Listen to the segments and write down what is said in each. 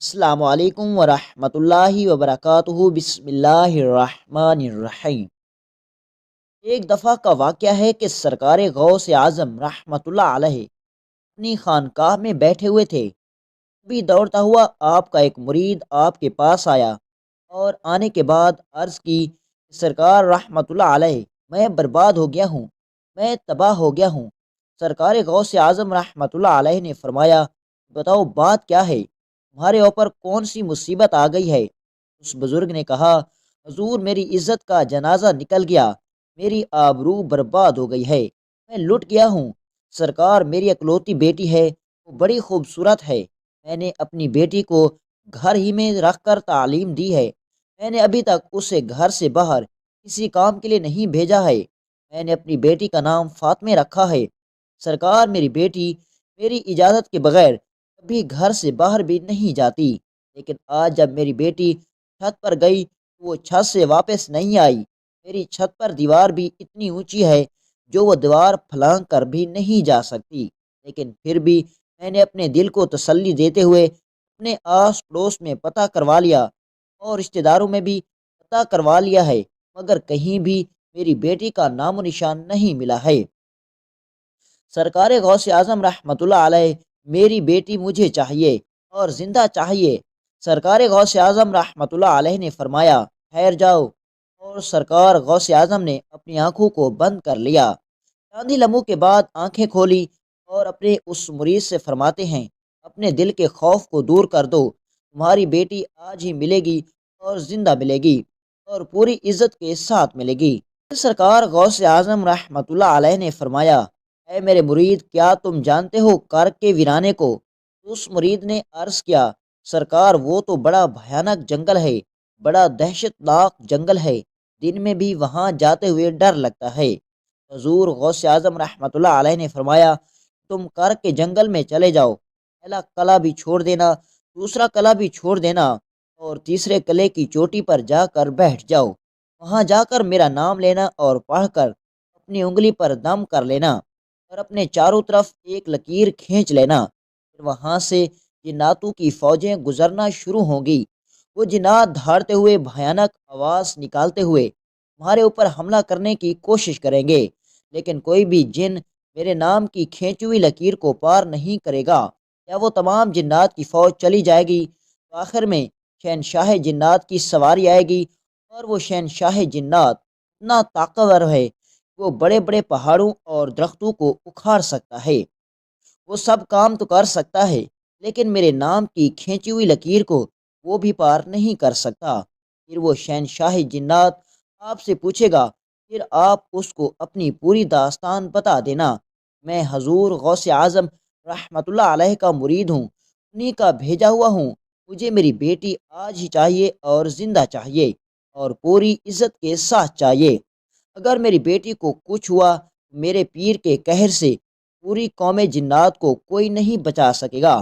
السلام علیکم ورحمۃ اللہ وبرکاتہ، بسم اللہ الرحمن الرحیم۔ ایک دفعہ کا واقعہ ہے کہ سرکار غوث اعظم رحمۃ اللہ علیہ اپنی خانقاہ میں بیٹھے ہوئے تھے۔ بھی دوڑتا ہوا آپ کا ایک مرید آپ کے پاس آیا اور آنے کے بعد عرض کی کہ سرکار رحمۃ اللہ علیہ، میں برباد ہو گیا ہوں، میں تباہ ہو گیا ہوں۔ سرکار غوث اعظم رحمۃ اللہ علیہ نے فرمایا، بتاؤ بات کیا ہے، تمہارے اوپر کون سی مصیبت آ گئی ہے؟ اس بزرگ نے کہا، حضور میری عزت کا جنازہ نکل گیا، میری آبرو برباد ہو گئی ہے، میں لٹ گیا ہوں۔ سرکار میری اکلوتی بیٹی ہے، وہ بڑی خوبصورت ہے، میں نے اپنی بیٹی کو گھر ہی میں رکھ کر تعلیم دی ہے، میں نے ابھی تک اسے گھر سے باہر کسی کام کے لیے نہیں بھیجا ہے، میں نے اپنی بیٹی کا نام فاطمہ رکھا ہے۔ سرکار میری بیٹی میری اجازت کے بغیر کبھی گھر سے باہر بھی نہیں جاتی، لیکن آج جب میری بیٹی چھت پر گئی تو وہ چھت سے واپس نہیں آئی۔ میری چھت پر دیوار بھی اتنی اونچی ہے جو وہ دیوار پھلانگ کر بھی نہیں جا سکتی، لیکن پھر بھی میں نے اپنے دل کو تسلی دیتے ہوئے اپنے آس پڑوس میں پتہ کروا لیا اور رشتہ داروں میں بھی پتہ کروا لیا ہے، مگر کہیں بھی میری بیٹی کا نام و نشان نہیں ملا ہے۔ سرکار غوث اعظم رحمۃ اللہ علیہ، میری بیٹی مجھے چاہیے اور زندہ چاہیے۔ سرکار غوث اعظم رحمۃ اللہ علیہ نے فرمایا، ٹھہر جاؤ، اور سرکار غوث اعظم نے اپنی آنکھوں کو بند کر لیا۔ چاندی لمحوں کے بعد آنکھیں کھولی اور اپنے اس مرید سے فرماتے ہیں، اپنے دل کے خوف کو دور کر دو، تمہاری بیٹی آج ہی ملے گی اور زندہ ملے گی اور پوری عزت کے ساتھ ملے گی۔ سرکار غوث اعظم رحمۃ اللہ علیہ نے فرمایا، اے میرے مرید، کیا تم جانتے ہو کر کے ویرانے کو؟ اس مرید نے عرض کیا، سرکار وہ تو بڑا بھیانک جنگل ہے، بڑا دہشت ناک جنگل ہے، دن میں بھی وہاں جاتے ہوئے ڈر لگتا ہے۔ حضور غوث اعظم رحمۃ اللہ علیہ نے فرمایا، تم کر کے جنگل میں چلے جاؤ، پہلا قلعہ بھی چھوڑ دینا، دوسرا قلعہ بھی چھوڑ دینا اور تیسرے قلعے کی چوٹی پر جا کر بیٹھ جاؤ، وہاں جا کر میرا نام لینا اور پڑھ کر اپنی انگلی پر دم کر لینا اور اپنے چاروں طرف ایک لکیر کھینچ لینا، پھر وہاں سے جناتوں کی فوجیں گزرنا شروع ہوں گی۔ وہ جنات دھاڑتے ہوئے بھیانک آواز نکالتے ہوئے تمہارے اوپر حملہ کرنے کی کوشش کریں گے، لیکن کوئی بھی جن میرے نام کی کھینچی ہوئی لکیر کو پار نہیں کرے گا، یا وہ تمام جنات کی فوج چلی جائے گی تو آخر میں شہنشاہ جنات کی سواری آئے گی، اور وہ شہنشاہ جنات اتنا طاقتور ہے، وہ بڑے بڑے پہاڑوں اور درختوں کو اکھاڑ سکتا ہے، وہ سب کام تو کر سکتا ہے، لیکن میرے نام کی کھینچی ہوئی لکیر کو وہ بھی پار نہیں کر سکتا۔ پھر وہ شہنشاہ جنات آپ سے پوچھے گا، پھر آپ اس کو اپنی پوری داستان بتا دینا۔ میں حضور غوث اعظم رحمۃ اللہ علیہ کا مرید ہوں، انہی کا بھیجا ہوا ہوں، مجھے میری بیٹی آج ہی چاہیے اور زندہ چاہیے اور پوری عزت کے ساتھ چاہیے۔ اگر میری بیٹی کو کچھ ہوا تو میرے پیر کے قہر سے پوری قوم جنات کو کوئی نہیں بچا سکے گا۔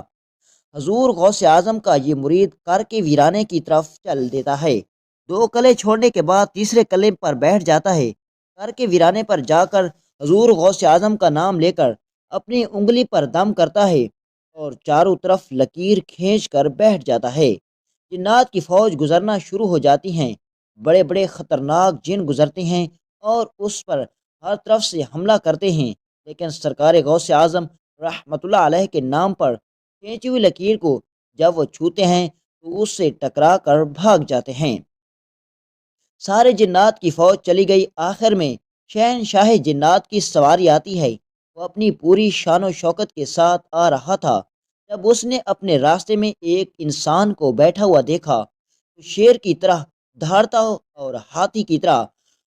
حضور غوث اعظم کا یہ مرید کر کے ویرانے کی طرف چل دیتا ہے، دو قلعے چھوڑنے کے بعد تیسرے قلعے پر بیٹھ جاتا ہے، کر کے ویرانے پر جا کر حضور غوث اعظم کا نام لے کر اپنی انگلی پر دم کرتا ہے اور چاروں طرف لکیر کھینچ کر بیٹھ جاتا ہے۔ جنات کی فوج گزرنا شروع ہو جاتی ہیں، بڑے بڑے خطرناک جن گزرتے ہیں اور اس پر ہر طرف سے حملہ کرتے ہیں، لیکن سرکار غوث اعظم رحمۃ اللہ علیہ کے نام پر کھینچی ہوئی لکیر کو جب وہ چھوتے ہیں تو اس سے ٹکرا کر بھاگ جاتے ہیں۔ سارے جنات کی فوج چلی گئی، آخر میں شہنشاہ جنات کی سواری آتی ہے، وہ اپنی پوری شان و شوکت کے ساتھ آ رہا تھا۔ جب اس نے اپنے راستے میں ایک انسان کو بیٹھا ہوا دیکھا تو شیر کی طرح دھاڑتا اور ہاتھی کی طرح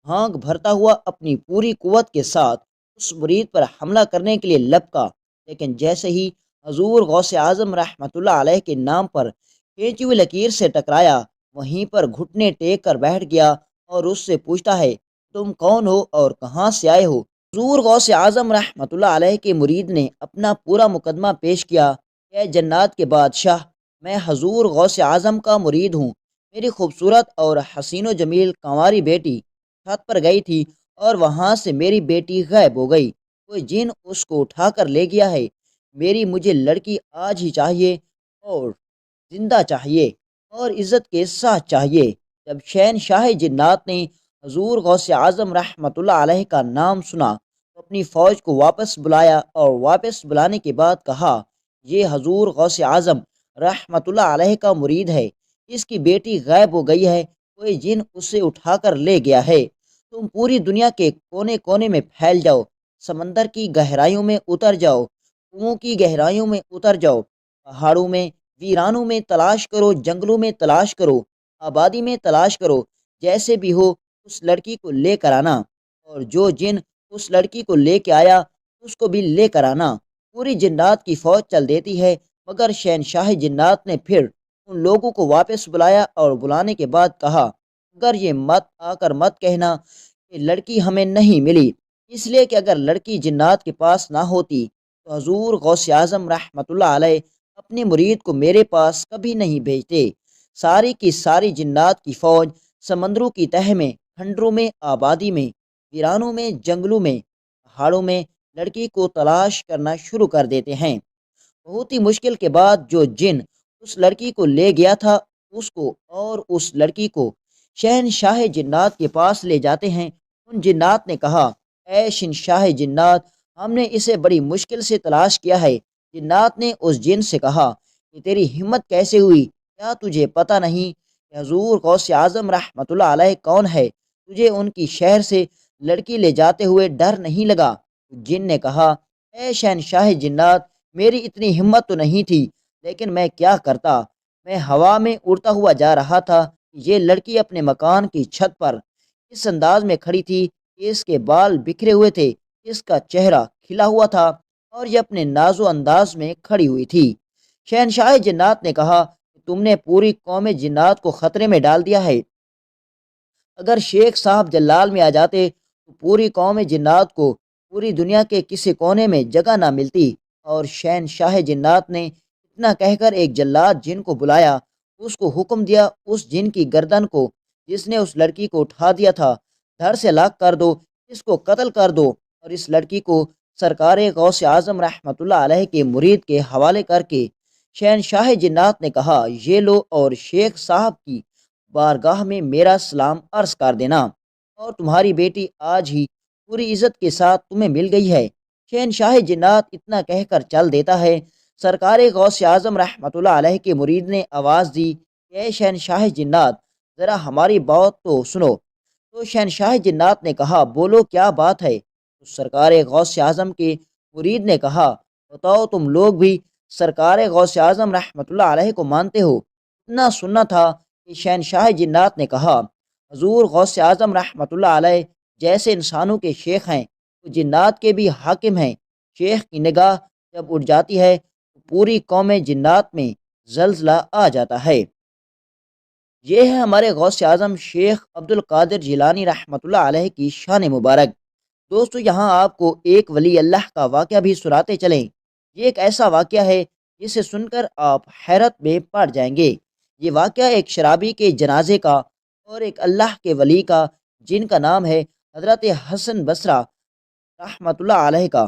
ہانک بھرتا ہوا اپنی پوری قوت کے ساتھ اس مرید پر حملہ کرنے کے لیے لپکا، لیکن جیسے ہی حضور غوث اعظم رحمۃ اللہ علیہ کے نام پر کھینچی ہوئی لکیر سے ٹکرایا، وہیں پر گھٹنے ٹیک کر بیٹھ گیا اور اس سے پوچھتا ہے، تم کون ہو اور کہاں سے آئے ہو؟ حضور غوث اعظم رحمۃ اللہ علیہ کے مرید نے اپنا پورا مقدمہ پیش کیا، اے جنات کے بادشاہ، میں حضور غوث اعظم کا مرید ہوں، میری خوبصورت اور حسین و جمیل کنواری بیٹی چھت پر گئی تھی اور وہاں سے میری بیٹی غائب ہو گئی، کوئی جن اس کو اٹھا کر لے گیا ہے، مجھے لڑکی آج ہی چاہیے اور زندہ چاہیے اور عزت کے ساتھ چاہیے۔ جب شہنشاہ جنات نے حضور غوث اعظم رحمۃ اللہ علیہ کا نام سنا تو اپنی فوج کو واپس بلایا، اور واپس بلانے کے بعد کہا، یہ حضور غوث اعظم رحمۃ اللہ علیہ کا مرید ہے، اس کی بیٹی غائب ہو گئی ہے، کوئی جن اسے اٹھا کر لے گیا ہے۔ تم پوری دنیا کے کونے کونے میں پھیل جاؤ، سمندر کی گہرائیوں میں اتر جاؤ، کنووں کی گہرائیوں میں اتر جاؤ، پہاڑوں میں، ویرانوں میں تلاش کرو، جنگلوں میں تلاش کرو، آبادی میں تلاش کرو، جیسے بھی ہو اس لڑکی کو لے کر آنا، اور جو جن اس لڑکی کو لے کے آیا اس کو بھی لے کر آنا۔ پوری جنات کی فوج چل دیتی ہے، مگر شہنشاہ جنات نے پھر ان لوگوں کو واپس بلایا، اور بلانے کے بعد کہا، اگر یہ مت آ کر مت کہنا کہ لڑکی ہمیں نہیں ملی، اس لیے کہ اگر لڑکی جنات کے پاس نہ ہوتی تو حضور غوث اعظم رحمۃ اللہ علیہ اپنے مرید کو میرے پاس کبھی نہیں بھیجتے۔ ساری کی ساری جنات کی فوج سمندروں کی تہہ میں، کھنڈروں میں، آبادی میں، ویرانوں میں، جنگلوں میں، پہاڑوں میں لڑکی کو تلاش کرنا شروع کر دیتے ہیں۔ بہت ہی مشکل کے بعد جو جن اس لڑکی کو لے گیا تھا اس کو اور اس لڑکی کو شہنشاہ جنات کے پاس لے جاتے ہیں۔ ان جنات نے کہا، اے شہنشاہ جنات، ہم نے اسے بڑی مشکل سے تلاش کیا ہے۔ جنات نے اس جن سے کہا کہ تیری ہمت کیسے ہوئی؟ کیا تجھے پتہ نہیں کہ حضور غوث اعظم رحمۃ اللہ علیہ کون ہے؟ تجھے ان کی شہر سے لڑکی لے جاتے ہوئے ڈر نہیں لگا؟ جن نے کہا، اے شہنشاہ جنات، میری اتنی ہمت تو نہیں تھی، لیکن میں کیا کرتا؟ میں ہوا میں اڑتا ہوا جا رہا تھا۔ یہ لڑکی اپنے مکان کی چھت پر اس انداز میں کھڑی تھی کہ اس کے بال بکھرے ہوئے تھے، اس کا چہرہ کھلا ہوا تھا، اور یہ اپنے نازو انداز میں کھڑی ہوئی تھی۔ شہنشاہ جنات نے کہا کہ تم نے پوری قوم جنات کو خطرے میں ڈال دیا ہے۔ اگر شیخ صاحب جلال میں آ جاتے تو پوری قوم جنات کو پوری دنیا کے کسی کونے میں جگہ نہ ملتی۔ اور شہنشاہ جنات نے اتنا کہہ کر ایک جلاد جن کو بلایا، اس کو حکم دیا، اس جن کی گردن کو جس نے اس لڑکی کو اٹھا دیا تھا دھڑ سے لاک کر دو، اس کو قتل کر دو، اور اس لڑکی کو سرکار غوث اعظم رحمۃ اللہ علیہ کے مرید کے حوالے کر کے شہنشاہ جنات نے کہا، یہ لو اور شیخ صاحب کی بارگاہ میں میرا سلام عرض کر دینا، اور تمہاری بیٹی آج ہی پوری عزت کے ساتھ تمہیں مل گئی ہے۔ شہنشاہ جنات اتنا کہہ کر چل دیتا ہے۔ سرکار غوث اعظم رحمۃ اللہ علیہ کے مرید نے آواز دی کہ اے شہنشاہ جنات، ذرا ہماری بات تو سنو۔ تو شہنشاہ جنات نے کہا، بولو کیا بات ہے؟ تو سرکار غوث اعظم کے مرید نے کہا، بتاؤ تم لوگ بھی سرکار غوث اعظم رحمۃ اللہ علیہ کو مانتے ہو؟ اتنا سننا تھا کہ شہنشاہ جنات نے کہا، حضور غوث اعظم رحمۃ اللہ علیہ جیسے انسانوں کے شیخ ہیں تو جنات کے بھی حاکم ہیں۔ شیخ کی نگاہ جب اٹھ جاتی ہے تو پوری قوم جنات میں زلزلہ آ جاتا ہے۔ یہ ہے ہمارے غوث اعظم شیخ عبد القادر جیلانی رحمۃ اللہ علیہ کی شان مبارک۔ دوستو، یہاں آپ کو ایک ولی اللہ کا واقعہ بھی سناتے چلیں۔ یہ ایک ایسا واقعہ ہے جسے سن کر آپ حیرت میں پڑ جائیں گے۔ یہ واقعہ ایک شرابی کے جنازے کا اور ایک اللہ کے ولی کا، جن کا نام ہے حضرت حسن بصرہ رحمۃ اللہ علیہ کا۔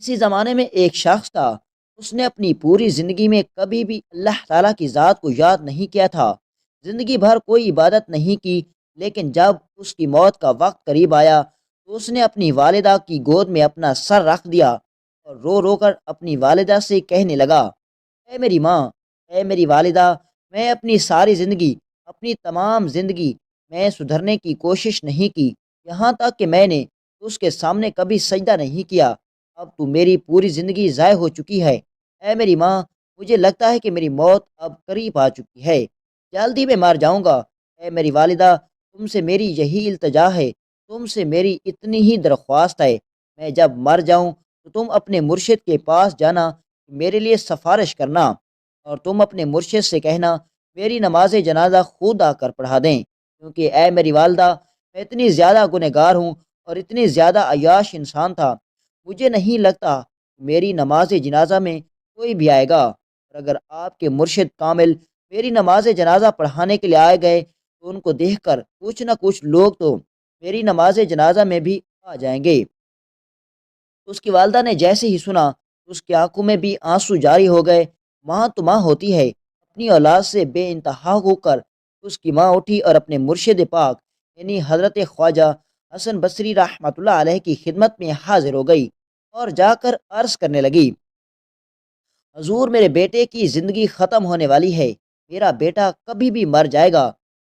اسی زمانے میں ایک شخص تھا، اس نے اپنی پوری زندگی میں کبھی بھی اللہ تعالیٰ کی ذات کو یاد نہیں کیا تھا، زندگی بھر کوئی عبادت نہیں کی، لیکن جب اس کی موت کا وقت قریب آیا تو اس نے اپنی والدہ کی گود میں اپنا سر رکھ دیا اور رو رو کر اپنی والدہ سے کہنے لگا، اے میری ماں، اے میری والدہ، میں اپنی ساری زندگی، اپنی تمام زندگی میں سدھرنے کی کوشش نہیں کی، یہاں تک کہ میں نے اس کے سامنے کبھی سجدہ نہیں کیا۔ اب تو میری پوری زندگی ضائع ہو چکی ہے، اے میری ماں، مجھے لگتا ہے کہ میری موت اب قریب آ چکی ہے، جلدی میں مر جاؤں گا۔ اے میری والدہ، تم سے میری یہی التجا ہے، تم سے میری اتنی ہی درخواست ہے، میں جب مر جاؤں تو تم اپنے مرشد کے پاس جانا، میرے لیے سفارش کرنا، اور تم اپنے مرشد سے کہنا میری نماز جنازہ خود آ کر پڑھا دیں، کیونکہ اے میری والدہ، میں اتنی زیادہ گنہگار ہوں اور اتنی زیادہ عیاش انسان تھا، مجھے نہیں لگتا میری نماز جنازہ میں کوئی بھی آئے گا، اور اگر آپ کے مرشد کامل میری نماز جنازہ پڑھانے کے لیے آئے گئے تو ان کو دیکھ کر کچھ نہ کچھ لوگ تو میری نماز جنازہ میں بھی آ جائیں گے۔ اس کی والدہ نے جیسے ہی سنا اس کی آنکھوں میں بھی آنسو جاری ہو گئے۔ ماں تو ماں ہوتی ہے۔ اپنی اولاد سے بے انتہا ہو کر اس کی ماں اٹھی اور اپنے مرشد پاک یعنی حضرت خواجہ حسن بصری رحمۃ اللہ علیہ کی خدمت میں حاضر ہو گئی اور جا کر عرض کرنے لگی: حضور، میرے بیٹے کی زندگی ختم ہونے والی ہے، میرا بیٹا کبھی بھی مر جائے گا۔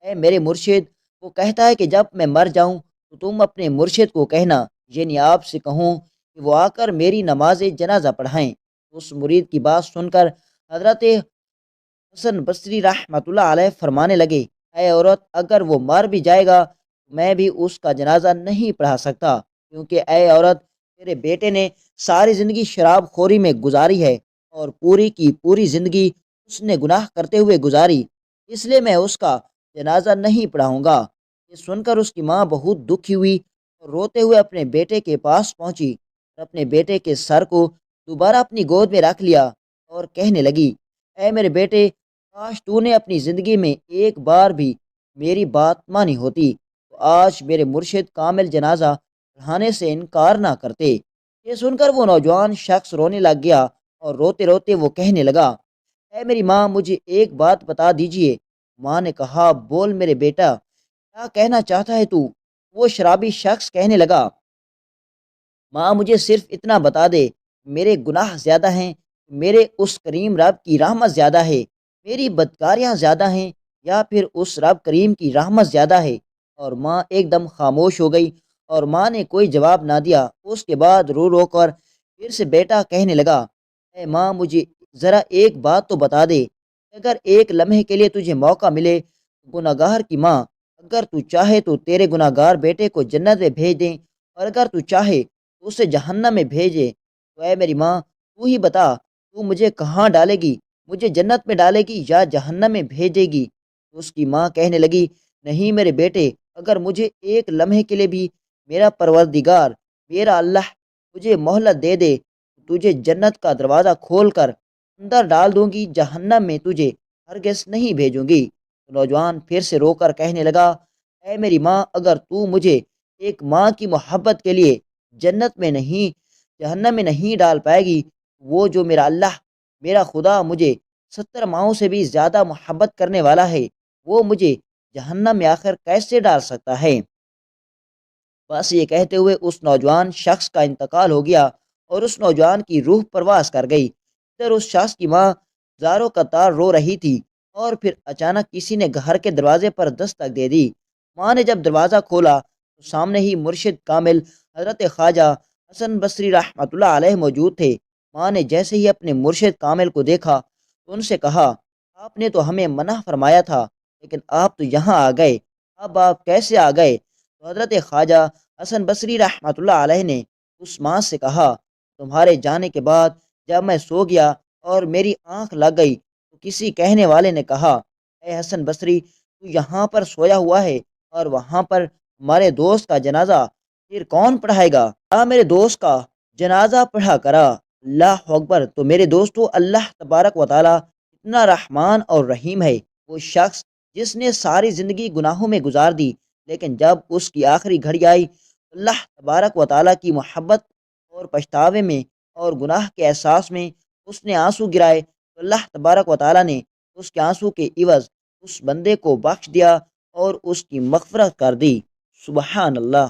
اے میرے مرشد، وہ کہتا ہے کہ جب میں مر جاؤں تو تم اپنے مرشد کو کہنا، یعنی آپ سے کہوں کہ وہ آ کر میری نماز جنازہ پڑھائیں۔ اس مرید کی بات سن کر حضرت حسن بصری رحمۃ اللہ علیہ فرمانے لگے: اے عورت، اگر وہ مر بھی جائے گا تو میں بھی اس کا جنازہ نہیں پڑھا سکتا، کیونکہ اے عورت، تیرے بیٹے نے ساری زندگی شراب خوری میں گزاری ہے اور پوری کی پوری زندگی اس نے گناہ کرتے ہوئے گزاری، اس لیے میں اس کا جنازہ نہیں پڑھاؤں گا۔ یہ سن کر اس کی ماں بہت دکھی ہوئی اور روتے ہوئے اپنے بیٹے کے پاس پہنچی اور اپنے بیٹے کے سر کو دوبارہ اپنی گود میں رکھ لیا اور کہنے لگی: اے میرے بیٹے، کاش تو نے اپنی زندگی میں ایک بار بھی میری بات مانی ہوتی تو آج میرے مرشد کامل جنازہ پڑھانے سے انکار نہ کرتے۔ یہ سن کر وہ نوجوان شخص رونے لگ گیا اور روتے روتے وہ کہنے لگا: اے میری ماں، مجھے ایک بات بتا دیجئے۔ ماں نے کہا: بول میرے بیٹا، کیا کہنا چاہتا ہے تو؟ وہ شرابی شخص کہنے لگا: ماں، مجھے صرف اتنا بتا دے، میرے گناہ زیادہ ہیں، میرے اس کریم رب کی رحمت زیادہ ہے، میری بدکاریاں زیادہ ہیں، یا پھر اس رب کریم کی رحمت زیادہ ہے؟ اور ماں ایک دم خاموش ہو گئی اور ماں نے کوئی جواب نہ دیا۔ اس کے بعد رو رو کر پھر سے بیٹا کہنے لگا: اے ماں، مجھے ذرا ایک بات تو بتا دے، اگر ایک لمحے کے لیے تجھے موقع ملے، گناہگار کی ماں، اگر تو چاہے تو تیرے گناہگار بیٹے کو جنت میں بھیج دیں، اور اگر تو چاہے تو اسے جہنم میں بھیجے، تو اے میری ماں، تو ہی بتا، تو مجھے کہاں ڈالے گی؟ مجھے جنت میں ڈالے گی یا جہنم میں بھیجے گی؟ اس کی ماں کہنے لگی: نہیں میرے بیٹے، اگر مجھے ایک لمحے کے لیے بھی میرا پروردگار، میرا اللہ مجھے مہلت دے دے، تجھے جنت کا دروازہ کھول کر اندر ڈال دوں گی، جہنم میں تجھے ہرگز نہیں بھیجوں گی۔ نوجوان پھر سے رو کر کہنے لگا: اے میری ماں، اگر تو مجھے ایک ماں کی محبت کے لیے جنت میں نہیں جہنم میں نہیں ڈال پائے گی، وہ جو میرا اللہ، میرا خدا مجھے 70 ماؤں سے بھی زیادہ محبت کرنے والا ہے، وہ مجھے جہنم میں آخر کیسے ڈال سکتا ہے؟ بس یہ کہتے ہوئے اس نوجوان شخص کا انتقال ہو گیا اور اس نوجوان کی روح پرواز کر گئی۔ ادھر اس شخص کی ماں زاروں کا تار رو رہی تھی اور پھر اچانک کسی نے گھر کے دروازے پر دستک دے دی۔ ماں نے جب دروازہ کھولا تو سامنے ہی مرشد کامل حضرت خواجہ حسن بصری رحمۃ اللہ علیہ موجود تھے۔ ماں نے جیسے ہی اپنے مرشد کامل کو دیکھا تو ان سے کہا: آپ نے تو ہمیں منع فرمایا تھا، لیکن آپ تو یہاں آ گئے، اب آپ کیسے آ گئے؟ تو حضرت خواجہ حسن بصری رحمۃ اللہ علیہ نے اس ماں سے کہا: تمہارے جانے کے بعد جب میں سو گیا اور میری آنکھ لگ گئی تو کسی کہنے والے نے کہا: اے حسن بصری، تو یہاں پر سویا ہوا ہے اور وہاں پر ہمارے دوست کا جنازہ پھر کون پڑھائے گا؟ میرے دوست کا جنازہ پڑھا کرا۔ اللہ اکبر! تو میرے دوستو، اللہ تبارک و تعالی اتنا رحمان اور رحیم ہے۔ وہ شخص جس نے ساری زندگی گناہوں میں گزار دی، لیکن جب اس کی آخری گھڑی آئی، اللہ تبارک و تعالیٰ کی محبت اور پچھتاوے میں اور گناہ کے احساس میں اس نے آنسو گرائے، تو اللہ تبارک و تعالیٰ نے اس کے آنسو کے عوض اس بندے کو بخش دیا اور اس کی مغفرت کر دی۔ سبحان اللہ!